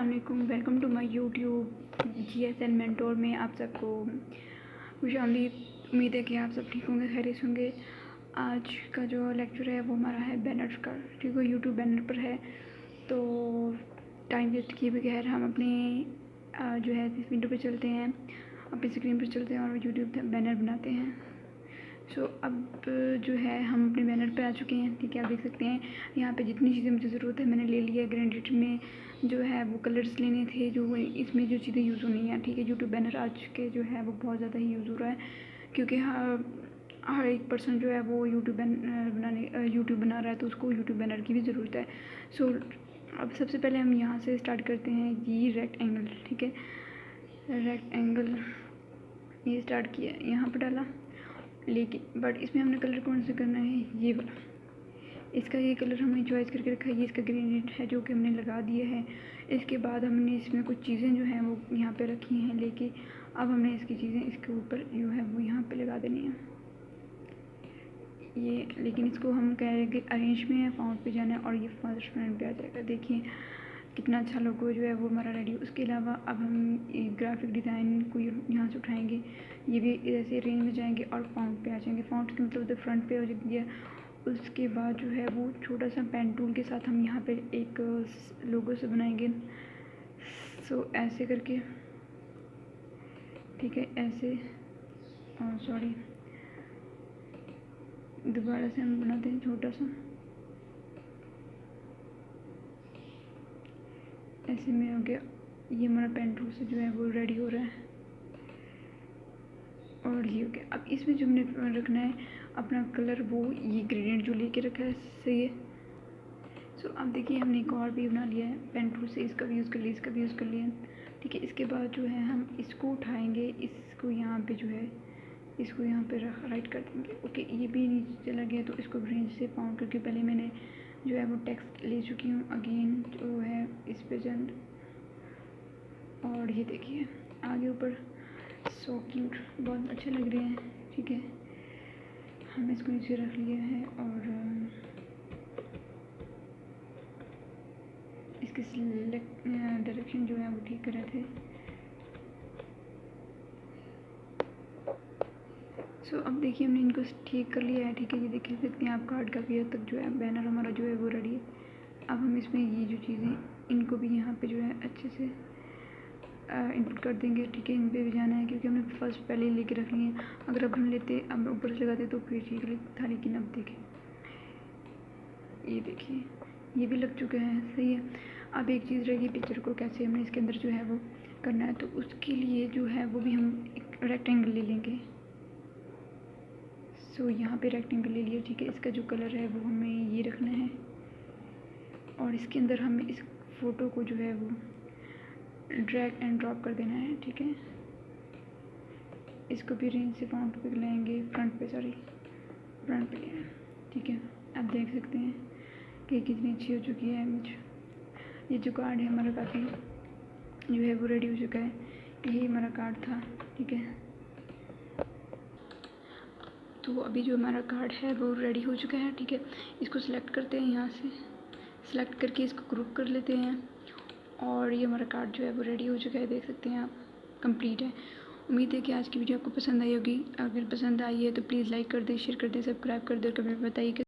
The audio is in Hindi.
अस्सलाम वालेकुम, welcome to my YouTube GSN mentor में आप सबको खुशामदीद। उम्मीद है कि आप सब ठीक होंगे, खैरियत होंगे। आज का जो लेक्चर है वो हमारा है बैनर का, ठीक है, यूट्यूब बैनर पर है। तो टाइम वेस्ट किए बगैर हम अपने जो है इस विंडो पे चलते हैं, अपनी स्क्रीन पर चलते हैं और यूट्यूब बैनर बनाते हैं। सो अब जो है हम अपने बैनर पे आ चुके हैं, ठीक है। आप देख सकते हैं यहाँ पे जितनी चीज़ें मुझे ज़रूरत है मैंने ले लिया है। ग्रेडिट में जो है वो कलर्स लेने थे, जो इसमें जो चीज़ें यूज़ होनी है, ठीक है। यूट्यूब बैनर आज के जो है वो बहुत ज़्यादा ही यूज़ हो रहा है, क्योंकि हर एक पर्सन जो है वो यूट्यूब बना रहा है, तो उसको यूट्यूब बैनर की भी ज़रूरत है। सो अब सबसे पहले हम यहाँ से स्टार्ट करते हैं। ये रेक्टेंगल, ठीक है, रेक्टेंगल ये स्टार्ट किया, यहाँ पर डाला, लेकिन बट इसमें हमने कलर कौन सा करना है, ये वाला। इसका ये कलर हमने चॉइस करके रखा है, ये इसका ग्रेडिएंट है जो कि हमने लगा दिया है। इसके बाद हमने इसमें कुछ चीज़ें जो हैं वो यहाँ पे रखी हैं लेके, अब हमने इसकी चीज़ें इसके ऊपर जो है वो यहाँ पे लगा देनी है ये। लेकिन इसको हम कह रहे हैं कि अरेंज में है, फाउंड पे जाना है और ये फर्स्ट फ्रंट पे आ जाएगा। देखिए कितना अच्छा लोगो जो है वो हमारा रेडी। उसके अलावा अब हम ग्राफिक डिज़ाइन को यहाँ से उठाएंगे, ये भी ऐसे रेंज में जाएंगे और फाउंट पे आ जाएंगे। फाउंट के मतलब फ्रंट पे हो गया। उसके बाद जो है वो छोटा सा पेन टूल के साथ हम यहाँ पे एक लोगो से बनाएंगे। सो ऐसे करके, ठीक है, ऐसे, सॉरी, दोबारा से हम बनाते हैं छोटा सा, ऐसे में हो गया। ये हमारा पेन टूल से जो है वो रेडी हो रहा है और ये हो गया। अब इसमें जो हमने रखना है अपना कलर, वो ये ग्रेडिएंट जो लेके रखा है, सही है। सो अब देखिए हमने एक और भी बना लिया है पेन टूल से, इसका भी यूज़ कर लिया, इसका भी यूज़ कर लिया, ठीक है। इसके बाद जो है हम इसको उठाएंगे, इसको यहाँ पे जो है इसको यहाँ पे राइट कर देंगे। ओके, ये भी नीचे चला गया, तो इसको रेंज से फाउंड करके पहले मैंने जो है वो टेक्स्ट ले चुकी हूँ। अगेन जो है इस पे जंड, और ये देखिए आगे ऊपर, सो क्यूट, बहुत अच्छे लग रहे हैं, ठीक है। हम इसको नीचे रख लिया है और इसके डायरेक्शन जो है वो ठीक कर रहे थे। सो अब देखिए हमने इनको ठीक कर लिया है, ठीक है। ये देख सकते हैं आप कार्ड का भी हद तक जो है बैनर हमारा जो है वो रेडी है। अब हम इसमें ये जो चीज़ें इनको भी यहाँ पे जो है अच्छे से इनपुट कर देंगे, ठीक है। इन पे भी जाना है क्योंकि हमने फर्स्ट पहले ही लेके रख लिए हैं। अगर अब हम लेते, अब ऊपर से लगाते तो फिर ठीक था, लेकिन अब देखें, ये देखिए ये भी लग चुका है, सही है। अब एक चीज़ रहेगी, पिक्चर को कैसे हमने इसके अंदर जो है वो करना है, तो उसके लिए जो है वो भी हम एक रेक्टेंगल ले लेंगे। सो यहाँ पे रेक्टेंगल ले लिया, ठीक है। इसका जो कलर है वो हमें ये रखना है और इसके अंदर हमें इस फ़ोटो को जो है वो ड्रैग एंड ड्रॉप कर देना है, ठीक है। इसको भी रेंज से फाउंड पे लाएंगे, फ्रंट पे लेना, ठीक है। आप देख सकते हैं कि कितनी अच्छी हो चुकी है इमेज। ये जो कार्ड है हमारा काफ़ी जो है वो रेडी हो चुका है। यही हमारा कार्ड था, ठीक है। तो अभी जो हमारा कार्ड है वो रेडी हो चुका है, ठीक है। इसको सिलेक्ट करते हैं, यहाँ से सिलेक्ट करके इसको ग्रुप कर लेते हैं और ये हमारा कार्ड जो है वो रेडी हो चुका है, देख सकते हैं आप, कंप्लीट है। उम्मीद है कि आज की वीडियो आपको पसंद आई होगी। अगर पसंद आई है तो प्लीज़ लाइक कर दें, शेयर कर दें, सब्सक्राइब कर दें और कमेंट में बताइए कि